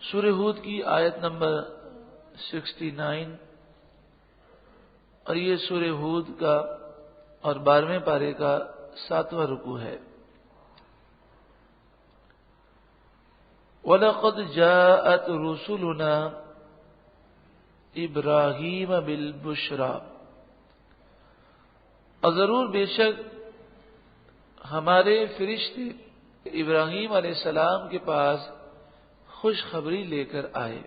سورہ ہود کی آیت نمبر 69 اور یہ سورہ ہود کا اور 12ویں پارے کا 7واں رکوع ہے۔ وَلَقَدْ جَاءَتْ رُسُلُنَا إِبْرَاهِيمَ بِالْبُشْرَى، اور ضرور بے شک ہمارے فرشتے ابراہیم علیہ السلام کے پاس خوشخبری لے کر آئے۔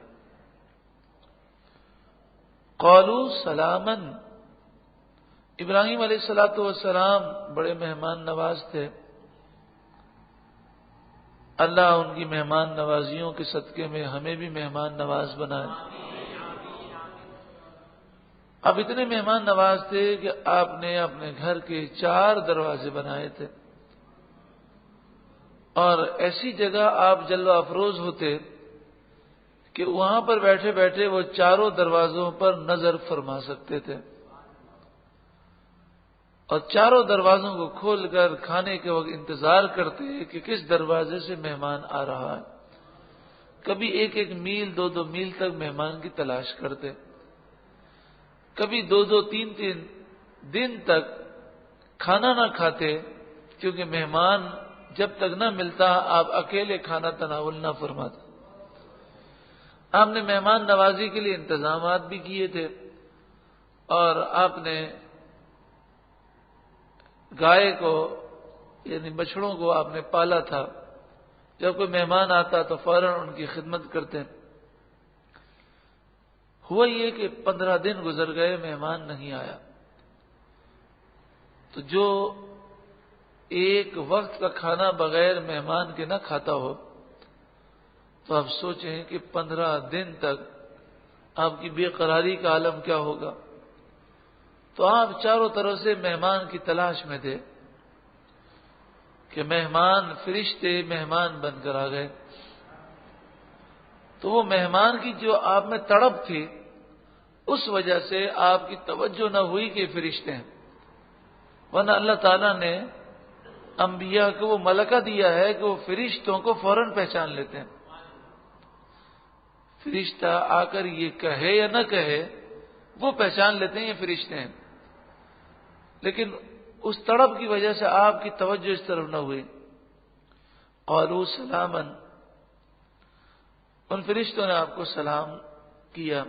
قالوا سلاما، ابراہیم علیہ السلام بڑے مہمان نواز تھے، اللہ ان کی مہمان نوازیوں کے صدقے میں ہمیں بھی مہمان نواز بنائے۔ اب اتنے مہمان نواز تھے کہ آپ نے اپنے گھر کے 4 دروازے بنائے تھے، اور ایسی جگہ آپ جلوہ افروز ہوتے کہ وہاں پر بیٹھے بیٹھے وہ 4 دروازوں پر نظر فرما سکتے تھے، اور 4 دروازوں کو کھول کر کھانے کے وقت انتظار کرتے کہ کس دروازے سے مہمان آ رہا ہے۔ کبھی 1 میل 2 میل تک مہمان کی تلاش کرتے، کبھی 2 3 دن تک کھانا نہ کھاتے، کیونکہ مہمان جب تک نہ ملتا آپ اکیلے کھانا تناول نہ فرماتے۔ آپ نے مہمان نوازی کے لیے انتظامات بھی کیے تھے، اور آپ نے گائے کو یعنی بچڑوں کو آپ نے پالا تھا، جب کوئی مہمان آتا تو فوراً ان کی خدمت کرتے۔ ہوا یہ کہ 15 دن گزر گئے، مہمان نہیں آیا، تو جو ایک وقت کا کھانا بغیر مہمان کے نہ کھاتا ہو، تو آپ سوچیں کہ 15 دن تک آپ کی بے قراری کا عالم کیا ہوگا۔ تو آپ چاروں طرف سے مہمان کی تلاش میں تھے کہ مہمان فرشتے مہمان بن کر آ گئے۔ تو وہ مہمان کی جو آپ میں تڑپ تھی، اس وجہ سے آپ کی توجہ نہ ہوئی کہ فرشتے ہیں، ورنہ اللہ تعالیٰ نے انبیاء کو وہ ملکہ دیا ہے کہ وہ فرشتوں کو فوراً پہچان لیتے ہیں۔ فرشتہ آ کر یہ کہے یا نہ کہے، وہ پہچان لیتے ہیں یہ فرشتے ہیں، لیکن اس تڑپ کی وجہ سے آپ کی توجہ اس طرف نہ ہوئی۔ قالوا سلاما، ان فرشتوں نے آپ کو سلام کیا۔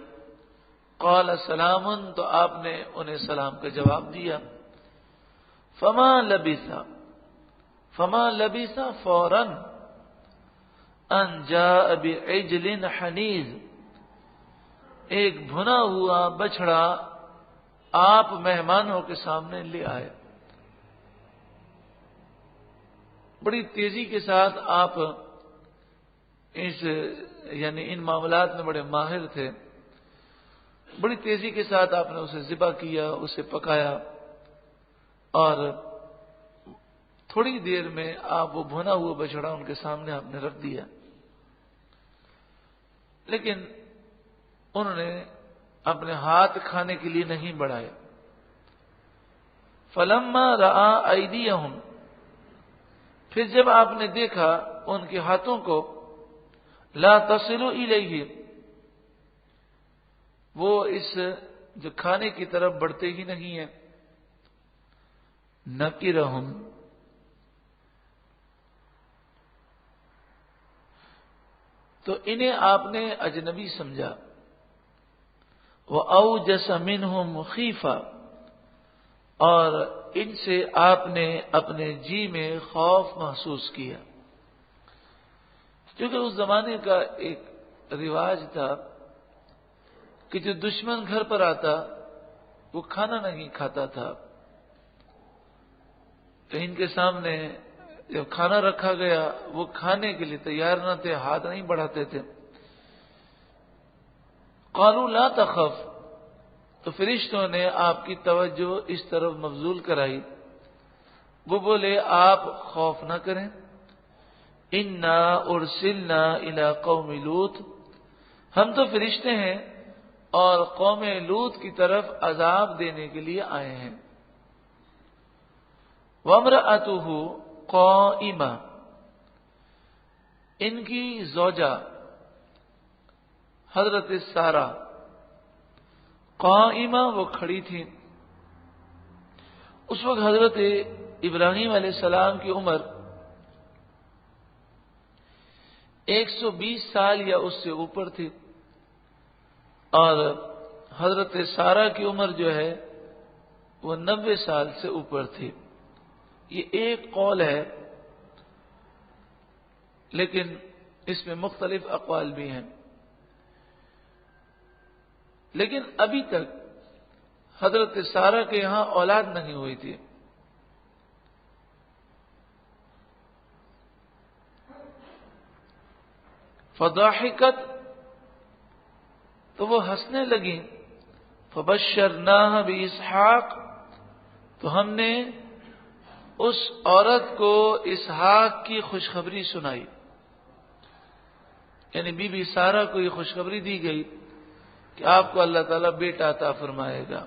قال سلام، تو آپ نے انہیں سلام کا جواب دیا۔ فما لبث فوراً ان جاء بعجل حنیذ، ایک بھنا ہوا بچڑا آپ مہمانوں کے سامنے لے آئے۔ بڑی تیزی کے ساتھ آپ ان معاملات میں بڑے ماہر تھے، بڑی تیزی کے ساتھ آپ نے اسے ذبح کیا، اسے پکایا، اور تھوڑی دیر میں آپ وہ بھنا ہوا بچڑا ان کے سامنے آپ نے رکھ دیا۔ لیکن انہوں نے اپنے ہاتھ کھانے کے لیے نہیں بڑھائے۔ فلما رأى أيديهم، پھر جب آپ نے دیکھا ان کے ہاتھوں کو، لا تصل إليه، وہ اس جو کھانے کی طرف بڑھتے ہی نہیں ہیں، نکرہم، تو انہیں آپ نے اجنبی سمجھا۔ وَأَوْجَسَ مِنْهُمْ خِیفَةً، اور ان سے آپ نے اپنے جی میں خوف محسوس کیا، کیونکہ اس زمانے کا ایک رواج تھا کہ جو دشمن گھر پر آتا وہ کھانا نہیں کھاتا تھا۔ تو ان کے سامنے جب کھانا رکھا گیا وہ کھانے کے لیے تیار نہ تھے، ہاتھ نہیں بڑھاتے تھے۔ قالوا لا تخف، تو فرشتوں نے آپ کی توجہ اس طرف مبذول کرائی، وہ بولے آپ خوف نہ کریں، انا ارسلنا الی قوم لوط، ہم تو فرشتے ہیں اور قوم لوط کی طرف عذاب دینے کے لیے آئے ہیں۔ وامرأتہ قائمہ، ان کی زوجہ حضرت سارہ قائمہ، وہ کھڑی تھی. اس وقت حضرت ابراہیم علیہ السلام کی عمر 120 سال یا اس سے اوپر تھی، اور حضرت سارہ کی عمر جو ہے وہ 90 سال سے اوپر تھی. یہ ایک قول ہے، لیکن اس میں مختلف اقوال بھی ہیں. لیکن ابھی تک حضرت سارہ کے یہاں اولاد نہیں ہوئی تھی. فضاحکت، تو وہ ہنسنے لگیں. فبشرناہ باسحاق، تو ہم نے اس عورت کو اسحاق کی خوشخبری سنائی. یعنی بی بی سارہ کو یہ خوشخبری دی گئی کہ آپ کو اللہ تعالیٰ بیٹا عطا فرمائے گا.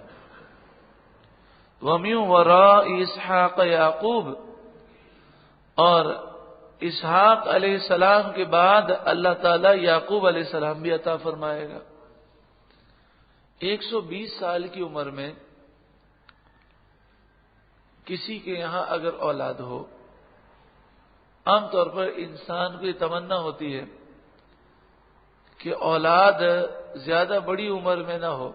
وَمِن وَرَاءِ اسحاق یعقوب، اور اسحاق علیہ السلام کے بعد اللہ تعالیٰ یعقوب علیہ السلام بھی عطا فرمائے گا. 120 سال کی عمر میں کسی کے یہاں اگر اولاد ہو، عام طور پر انسان کو یہ تمنا ہوتی ہے کہ اولاد زیادہ بڑی عمر میں نہ ہو،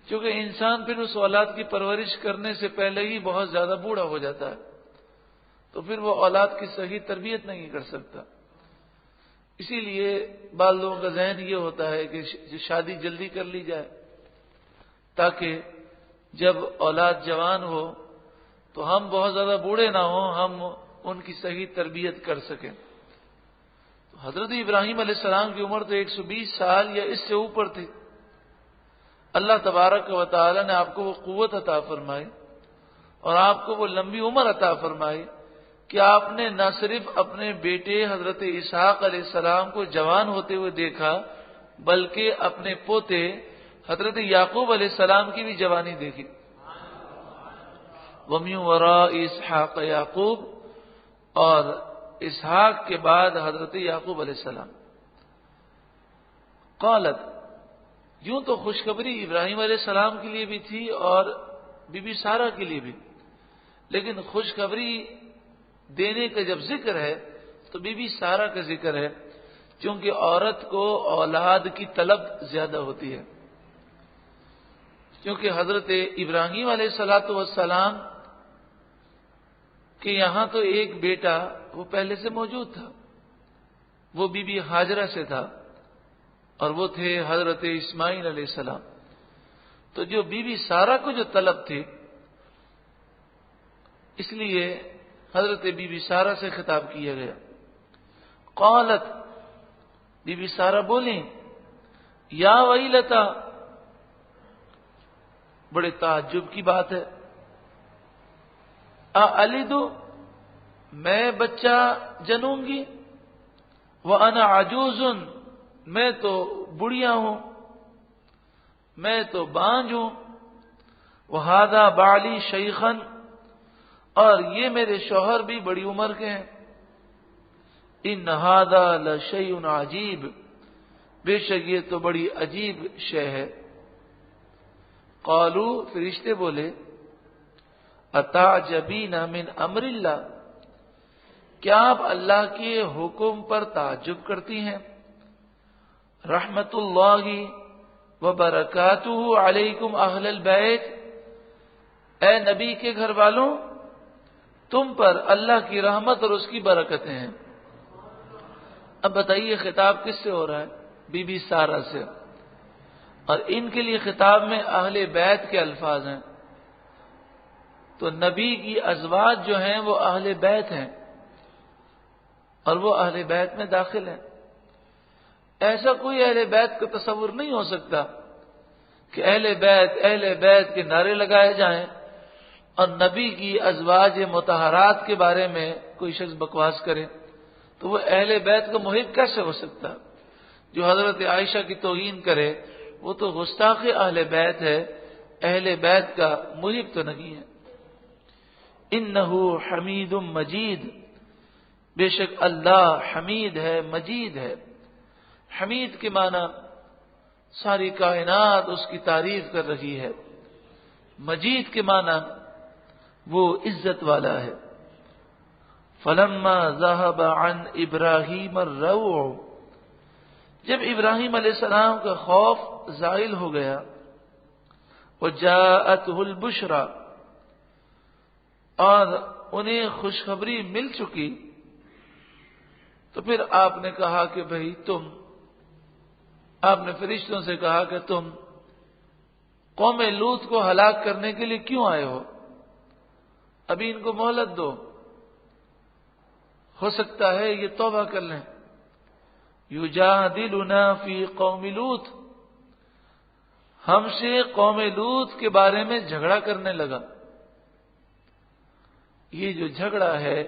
کیونکہ انسان پھر اس اولاد کی پرورش کرنے سے پہلے ہی بہت زیادہ بوڑھا ہو جاتا ہے، تو پھر وہ اولاد کی صحیح تربیت نہیں کر سکتا. اسی لیے بعض لوگوں کا ذہن یہ ہوتا ہے کہ شادی جلدی کر لی جائے تاکہ جب اولاد جوان ہو تو ہم بہت زیادہ بوڑھے نہ ہوں، ہم ان کی صحیح تربیت کر سکیں. تو حضرت ابراہیم علیہ السلام کی عمر تو 120 سال یا اس سے اوپر تھی. اللہ تبارک و تعالی نے آپ کو وہ قوت عطا فرمائی اور آپ کو وہ لمبی عمر عطا فرمائی کہ آپ نے نہ صرف اپنے بیٹے حضرت اسحاق علیہ السلام کو جوان ہوتے ہوئے دیکھا، بلکہ اپنے پوتے حضرت یعقوب علیہ السلام کی بھی جوانی دیکھی. وَمِن وَرَاءِ اسحاق یعقوب، اور اسحاق کے بعد حضرت یعقوب علیہ السلام. قالت، یوں تو خوشخبری ابراہیم علیہ السلام کے لیے بھی تھی اور بی بی سارہ کے لیے بھی، لیکن خوشخبری دینے کا جب ذکر ہے تو بی بی سارہ کا ذکر ہے، کیونکہ عورت کو اولاد کی طلب زیادہ ہوتی ہے. کیونکہ حضرت ابراہیم علیہ والسلام کہ یہاں تو ایک بیٹا وہ پہلے سے موجود تھا، وہ بی بی ہاجرہ سے تھا، اور وہ تھے حضرت اسماعیل علیہ السلام. تو جو بی بی سارہ کو جو طلب تھی، اس لیے حضرت بی بی سارہ سے خطاب کیا گیا. قالت، بی بی سارہ بولیں، یا ویلتا، بڑے تعجب کی بات ہے، اَأَلِدُ، میں بچہ جنوں گی، وَأَنَا عَجُوزٌ، میں تو بڑھیا ہوں، میں تو بانجھ ہوں، وَهَذَا بَعْلِي شَيْخًا، اور یہ میرے شوہر بھی بڑی عمر کے ہیں. إِنَّ هَذَا لَشَيْءٌ عَجِيبٌ، بے شک یہ تو بڑی عجیب شے ہے. قالوا، فرشتے بولے، اتعجبین من امر اللہ، کیا آپ اللہ کے حکم پر تعجب کرتی ہیں؟ رحمت اللہ وبرکاتہ علیکم اہل البیت، اے نبی کے گھر والوں، تم پر اللہ کی رحمت اور اس کی برکتیں ہیں. اب بتائیے خطاب کس سے ہو رہا ہے؟ بی بی سارہ سے، اور ان کے لیے خطاب میں اہل بیت کے الفاظ ہیں. تو نبی کی ازواج جو ہیں وہ اہل بیت ہیں، اور وہ اہل بیت میں داخل ہیں. ایسا کوئی اہل بیت کا تصور نہیں ہو سکتا کہ اہل بیت کے نعرے لگائے جائیں اور نبی کی ازواج مطہرات کے بارے میں کوئی شخص بکواس کرے. تو وہ اہل بیت کا محب کیسے ہو سکتا؟ جو حضرت عائشہ کی توہین کرے وہ تو گستاخ اہل بیت ہے، اہل بیت کا محب تو نہیں ہے. انہو حمید مجید، بے شک اللہ حمید ہے، مجید ہے. حمید کے معنی ساری کائنات اس کی تعریف کر رہی ہے. مجید کے معنی وہ عزت والا ہے. فلما ذهب عن ابراہیم الروع، جب ابراہیم علیہ السلام کا خوف زائل ہو گیا، وجاءته البشرى، اور انہیں خوشخبری مل چکی، تو پھر آپ نے کہا کہ بھئی آپ نے فرشتوں سے کہا کہ تم قوم لوط کو ہلاک کرنے کے لیے کیوں آئے ہو؟ ابھی ان کو مہلت دو، ہو سکتا ہے یہ توبہ کر لیں. یجادلنا فی قوم لوط، ہم سے قوم لوط کے بارے میں جھگڑا کرنے لگا. یہ جو جھگڑا ہے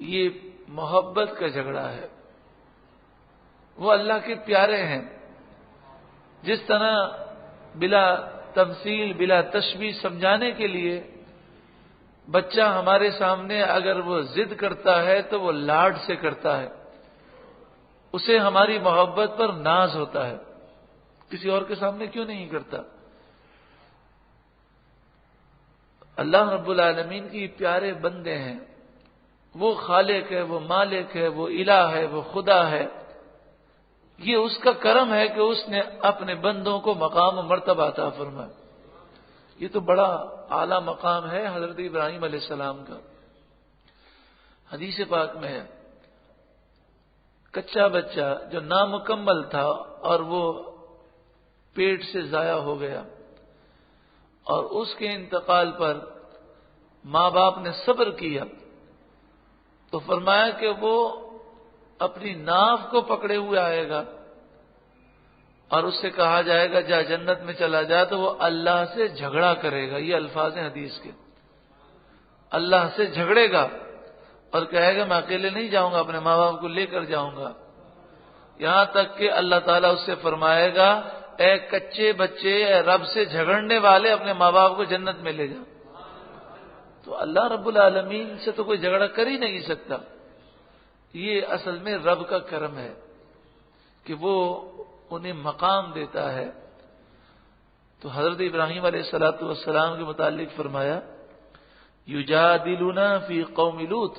یہ محبت کا جھگڑا ہے. وہ اللہ کے پیارے ہیں. جس طرح بلا تمثیل بلا تشبیہ سمجھانے کے لیے بچہ ہمارے سامنے اگر وہ ضد کرتا ہے تو وہ لاڈ سے کرتا ہے، اسے ہماری محبت پر ناز ہوتا ہے، کسی اور کے سامنے کیوں نہیں کرتا. اللہ رب العالمین کی پیارے بندے ہیں. وہ خالق ہے، وہ مالک ہے، وہ الہ ہے، وہ خدا ہے. یہ اس کا کرم ہے کہ اس نے اپنے بندوں کو مقام و مرتبہ عطا فرمایا. یہ تو بڑا اعلیٰ مقام ہے حضرت ابراہیم علیہ السلام کا. حدیث پاک میں ہے کچا بچہ جو نامکمل تھا اور وہ پیٹ سے ضائع ہو گیا، اور اس کے انتقال پر ماں باپ نے صبر کیا تو فرمایا کہ وہ اپنی ناف کو پکڑے ہوئے آئے گا اور اس سے کہا جائے گا جا جنت میں چلا جا، تو وہ اللہ سے جھگڑا کرے گا. یہ الفاظ ہیں حدیث کے. اللہ سے جھگڑے گا اور کہے گا میں اکیلے نہیں جاؤں گا، اپنے ماں باپ کو لے کر جاؤں گا. یہاں تک کہ اللہ تعالیٰ اس سے فرمائے گا اے کچے بچے، اے رب سے جھگڑنے والے، اپنے ماں باپ کو جنت میں لے جا. تو اللہ رب العالمین سے تو کوئی جھگڑا کر ہی نہیں سکتا. یہ اصل میں رب کا کرم ہے کہ وہ انہیں مقام دیتا ہے. تو حضرت ابراہیم علیہ الصلوۃ والسلام کے متعلق فرمایا یجادلنا فی قوم لوط،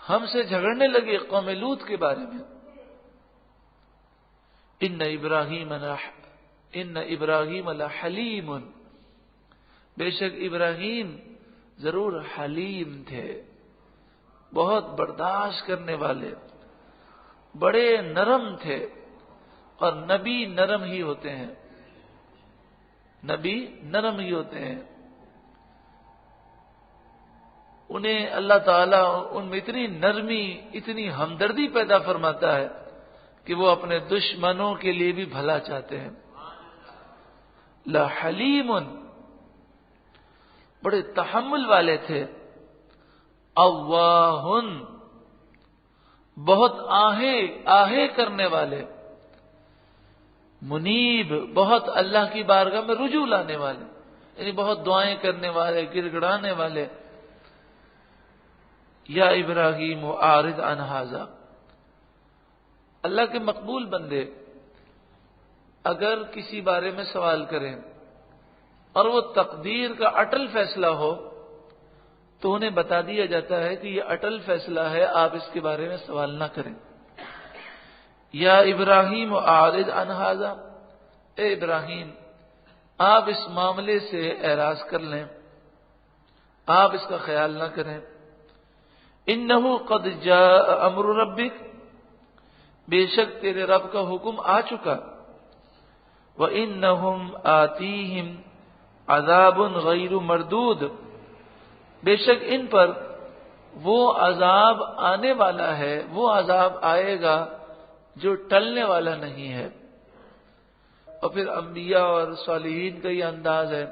ہم سے جھگڑنے لگے قوم لوط کے بارے میں. ان ابراہیم لحلیم، بے شک ابراہیم ضرور حلیم تھے، بہت برداشت کرنے والے، بڑے نرم تھے. اور نبی نرم ہی ہوتے ہیں، نبی نرم ہی ہوتے ہیں. انہیں اللہ تعالیٰ ان میں اتنی نرمی، اتنی ہمدردی پیدا فرماتا ہے کہ وہ اپنے دشمنوں کے لیے بھی بھلا چاہتے ہیں. لحلیم، بڑے تحمل والے تھے. اواہن، بہت آہے کرنے والے. منیب، بہت اللہ کی بارگاہ میں رجوع لانے والے، یعنی بہت دعائیں کرنے والے، گر گڑانے والے. یا ابراہیم اعرض عن ھذا، اللہ کے مقبول بندے اگر کسی بارے میں سوال کریں اور وہ تقدیر کا اٹل فیصلہ ہو تو انہیں بتا دیا جاتا ہے کہ یہ اٹل فیصلہ ہے، آپ اس کے بارے میں سوال نہ کریں. یا ابراہیم اعرض عن ھذا، اے ابراہیم آپ اس معاملے سے اعراض کر لیں، آپ اس کا خیال نہ کریں. انہ قد جاء امر ربک، بے شک تیرے رب کا حکم آ چکا. وانہم آتیہم عذاب غیر مردود، بے شک ان پر وہ عذاب آنے والا ہے، وہ عذاب آئے گا جو ٹلنے والا نہیں ہے. اور پھر انبیاء اور صالحین کا یہ انداز ہے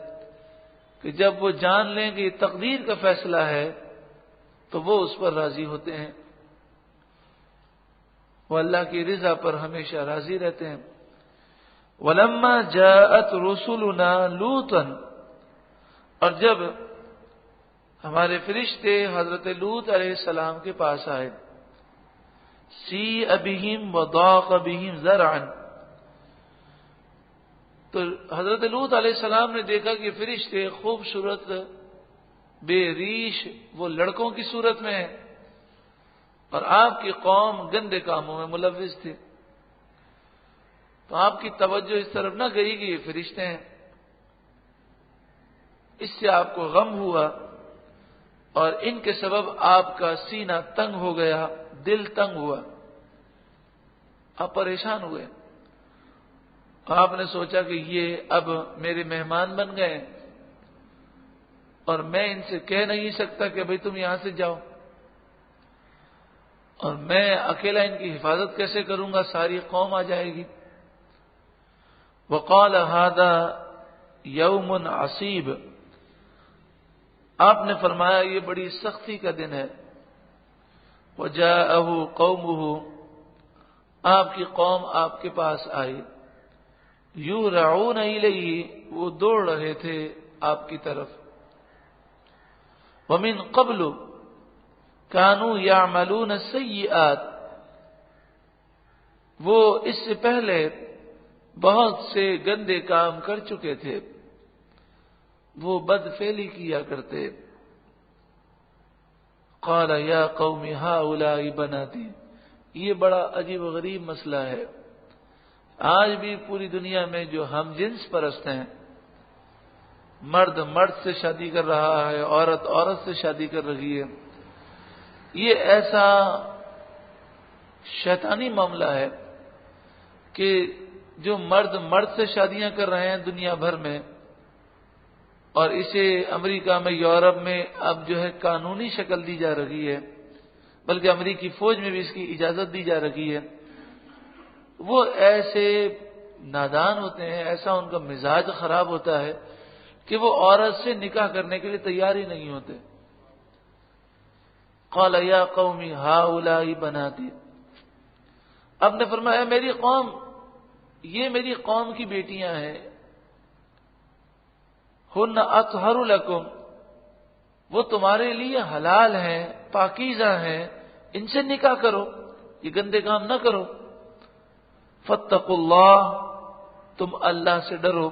کہ جب وہ جان لیں کہ یہ تقدیر کا فیصلہ ہے تو وہ اس پر راضی ہوتے ہیں. وہ اللہ کی رضا پر ہمیشہ راضی رہتے ہیں. ولما جاءت رسلنا لوطا، اور جب ہمارے فرشتے حضرت لوط علیہ السلام کے پاس آئے، سیء بہم وضاق بہم ذرعا. تو حضرت لوط علیہ السلام نے دیکھا کہ فرشتے خوبصورت بے ریش وہ لڑکوں کی صورت میں ہیں اور آپ کی قوم گندے کاموں میں ملوث تھی. تو آپ کی توجہ اس طرف نہ گئی کہ یہ فرشتے ہیں. اس سے آپ کو غم ہوا اور ان کے سبب آپ کا سینہ تنگ ہو گیا، دل تنگ ہوا، آپ پریشان ہوئے. آپ نے سوچا کہ یہ اب میرے مہمان بن گئے اور میں ان سے کہہ نہیں سکتا کہ بھئی تم یہاں سے جاؤ، اور میں اکیلا ان کی حفاظت کیسے کروں گا، ساری قوم آ جائے گی. وقال هذا یوم عصیب. آپ نے فرمایا یہ بڑی سختی کا دن ہے. وجاءه قومه. آپ کی قوم آپ کے پاس آئی. یورعون الیہ. وہ دوڑ رہے تھے آپ کی طرف. ومن قبل كانوا يعملون السیئات. وہ اس سے پہلے بہت سے گندے کام کر چکے تھے، وہ بدفعلی کیا کرتے. قال یا قوم هؤلاء بناتی. یہ بڑا عجیب و غریب مسئلہ ہے. آج بھی پوری دنیا میں جو ہم جنس پرست ہیں، مرد مرد سے شادی کر رہا ہے، عورت عورت سے شادی کر رہی ہے، یہ ایسا شیطانی معاملہ ہے کہ جو مرد مرد سے شادیاں کر رہے ہیں دنیا بھر میں، اور اسے امریکہ میں، یورپ میں اب جو ہے قانونی شکل دی جا رہی ہے، بلکہ امریکی فوج میں بھی اس کی اجازت دی جا رہی ہے. وہ ایسے نادان ہوتے ہیں، ایسا ان کا مزاج خراب ہوتا ہے کہ وہ عورت سے نکاح کرنے کے لیے تیار ہی نہیں ہوتے. قال یا قوم هؤلاء بناتی. اب نے فرمایا میری قوم، یہ میری قوم کی بیٹیاں ہیں. ہن اطہر لکم. وہ تمہارے لیے حلال ہیں، پاکیزہ ہیں، ان سے نکاح کرو، یہ گندے کام نہ کرو. فاتقوا اللہ. تم اللہ سے ڈرو.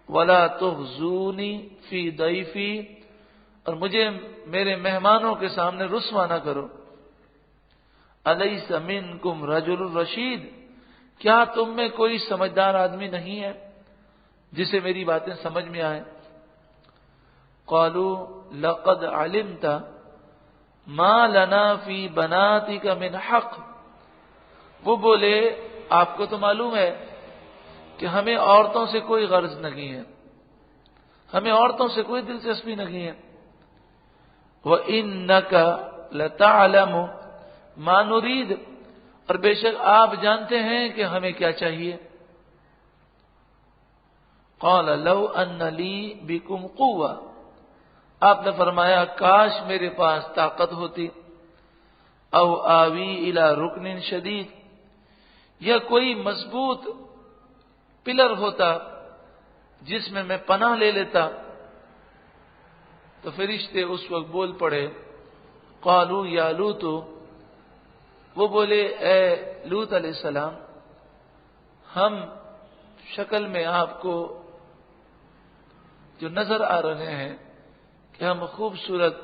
ولا تخزونی فی ضیفی. اور میرے مہمانوں کے سامنے رسوا نہ کرو. الیس منکم رجل رشید. کیا تم میں کوئی سمجھدار آدمی نہیں ہے جسے میری باتیں سمجھ میں آئیں؟ قالوا لقد علمت ما لنا فی بناتک من حق. وہ بولے آپ کو تو معلوم ہے کہ ہمیں عورتوں سے کوئی غرض نہیں ہے، ہمیں عورتوں سے کوئی دلچسپی نہیں ہے. وَإِنَّكَ لَتَعْلَمُ مَا نُرِيدُ. اور بے شک آپ جانتے ہیں کہ ہمیں کیا چاہیے. قَالَ لَوْ أَنَّ لِي بِكُمْ قُوَّةً. آپ نے فرمایا کاش میرے پاس طاقت ہوتی. او آوی الی رکن شدید. یا کوئی مضبوط پلر ہوتا جس میں پناہ لے لیتا. تو فرشتے اس وقت بول پڑے. قالوا یا لوط. وہ بولے اے لوط علیہ السلام، ہم شکل میں آپ کو جو نظر آ رہے ہیں کہ ہم خوبصورت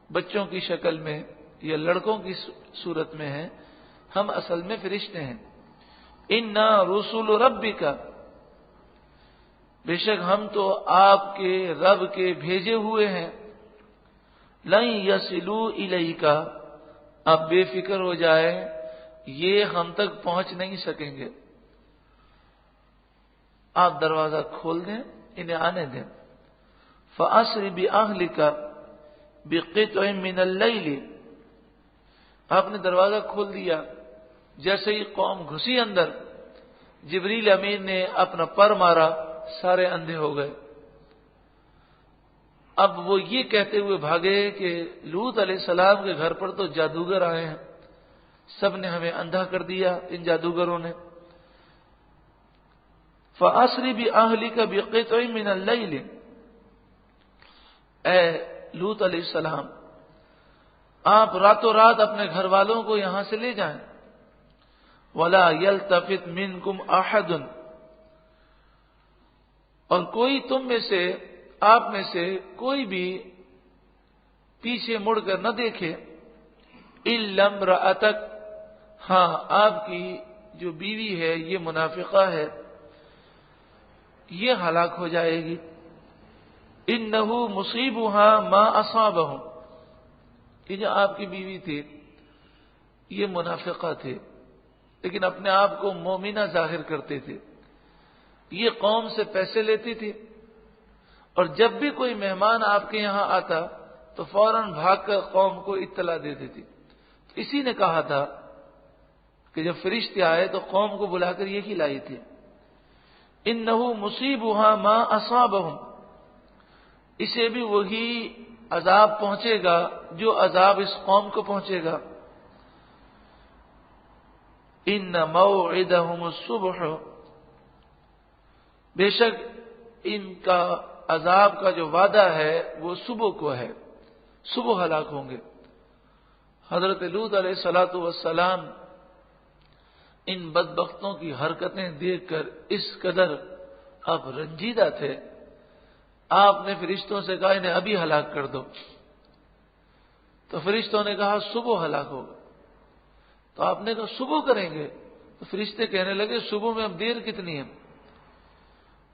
بچوں کی شکل میں یا لڑکوں کی صورت میں ہیں، ہم اصل میں فرشتے ہیں. انا رسول ربک. بے شک ہم تو آپ کے رب کے بھیجے ہوئے ہیں. لن یصلوا الیک. اب بے فکر ہو جائے، یہ ہم تک پہنچ نہیں سکیں گے. آپ دروازہ کھول دیں، انہیں آنے دیں. فَأَسْرِ بِأَهْلِكَ بِقِطْعٍ مِّنَ اللَّيْلِ. آپ نے دروازہ کھول دیا. جیسے ہی قوم گھسی اندر، جبریل امین نے اپنا پر مارا، سارے اندھے ہو گئے. اب وہ یہ کہتے ہوئے بھاگے کہ لوط علیہ السلام کے گھر پر تو جادوگر آئے ہیں، سب نے ہمیں اندھا کر دیا ان جادوگروں نے. فَأَسْرِ بِأَهْلِكَ بِقِطْعٍ مِّنَ اللَّيْلِ. اے لوط علیہ السلام، آپ راتوں رات اپنے گھر والوں کو یہاں سے لے جائیں. وَلَا يَلْتَفِتْ مِنْكُمْ أَحَدٌ، اور کوئی تم میں سے، آپ میں سے کوئی بھی پیچھے مڑ کر نہ دیکھے. إِلَّا امْرَأَتَكَ، ہاں آپ کی جو بیوی ہے یہ منافقہ ہے، یہ ہلاک ہو جائے گی. إِنَّهُ مُصِيبُهَا مَا أَصَابَهُمْ، یہ جو آپ کی بیوی تھی یہ منافقہ تھے، لیکن اپنے آپ کو مومنہ ظاہر کرتے تھے. یہ قوم سے پیسے لیتی تھی، اور جب بھی کوئی مہمان آپ کے یہاں آتا تو فوراً بھاگ کر قوم کو اطلاع دے دیتی. اسی نے کہا تھا کہ جب فرشتے آئے تو قوم کو بلا کر یہی لائی تھی. إِنَّهُ مُصِيبُهَا مَا أَصَابَهُمْ، اسے بھی وہی عذاب پہنچے گا جو عذاب اس قوم کو پہنچے گا. إِنَّ مَوْعِدَهُمُ الصُّبْحُ، بے شک ان کا عذاب کا جو وعدہ ہے وہ صبح کو ہے، صبح ہلاک ہوں گے. حضرت لوط علیہ الصلوۃ والسلام ان بدبختوں کی حرکتیں دیکھ کر اس قدر اب رنجیدہ تھے، آپ نے فرشتوں سے کہا انہیں ابھی ہلاک کر دو. تو فرشتوں نے کہا صبح ہلاک ہوگا. تو آپ نے کہا صبح کریں گے. تو فرشتے کہنے لگے صبح میں اب دیر کتنی ہے.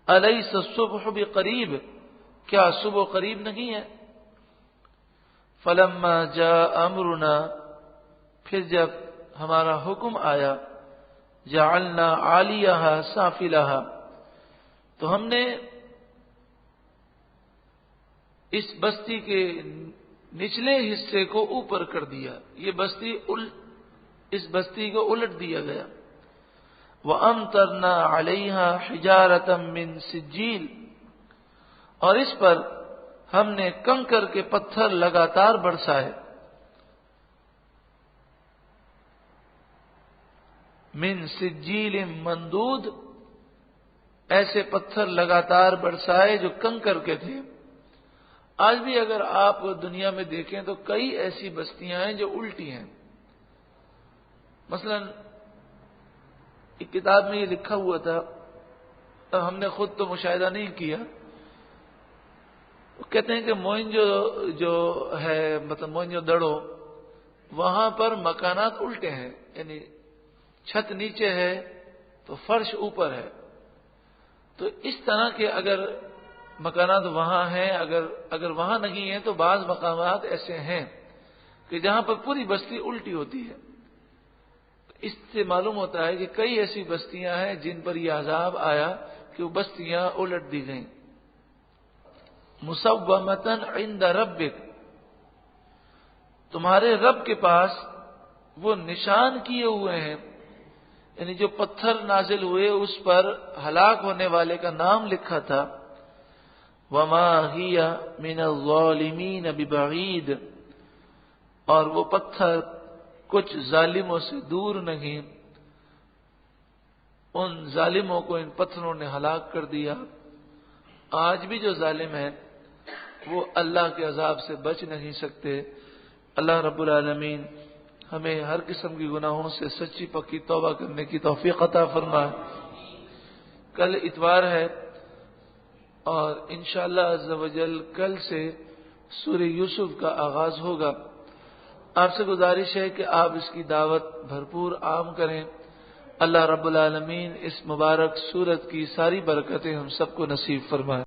الیس الصبح بقریب، کیا صبح قریب نہیں ہے. فلما جاء امرنا، پھر جب ہمارا حکم آیا، جعلنا عالیہا سافلہا، تو ہم نے اس بستی کے نچلے حصے کو اوپر کر دیا. یہ بستی اس بستی کو الٹ دیا گیا. وَأَمْطَرْنَا عَلَيْهَا حِجَارَةً مِّن سِجِّيلٍ، اور اس پر ہم نے کنکر کے پتھر لگاتار برسائے. من سجیل مندود، ایسے پتھر لگاتار برسائے جو کنکر کے تھے. آج بھی اگر آپ دنیا میں دیکھیں تو کئی ایسی بستیاں ہیں جو الٹی ہیں. مثلا ایک کتاب میں یہ لکھا ہوا تھا، ہم نے خود تو مشاہدہ نہیں کیا، وہ کہتے ہیں کہ جو ہے مطلب موئنجو دڑو، وہاں پر مکانات الٹے ہیں، یعنی چھت نیچے ہے تو فرش اوپر ہے. تو اس طرح کے اگر مکانات وہاں ہیں، اگر وہاں نہیں ہیں تو بعض مقامات ایسے ہیں کہ جہاں پر پوری بستی الٹی ہوتی ہے. اس سے معلوم ہوتا ہے کہ کئی ایسی بستیاں ہیں جن پر یہ عذاب آیا کہ وہ بستیاں الٹ دی گئیں. مصومۃ عند ربک، تمہارے رب کے پاس وہ نشان کیے ہوئے ہیں، یعنی جو پتھر نازل ہوئے اس پر ہلاک ہونے والے کا نام لکھا تھا. وما ہی من الظالمین ببعید، اور وہ پتھر کچھ ظالموں سے دور نہیں. ان ظالموں کو ان پتھروں نے ہلاک کر دیا. آج بھی جو ظالم ہیں وہ اللہ کے عذاب سے بچ نہیں سکتے. اللہ رب العالمین ہمیں ہر قسم کی گناہوں سے سچی پکی توبہ کرنے کی توفیق عطا فرمائے. کل اتوار ہے اور انشاءاللہ عز و جل کل سے سورہ یوسف کا آغاز ہوگا. آپ سے گزارش ہے کہ آپ اس کی دعوت بھرپور عام کریں. اللہ رب العالمین اس مبارک سورت کی ساری برکتیں ہم سب کو نصیب فرمائے.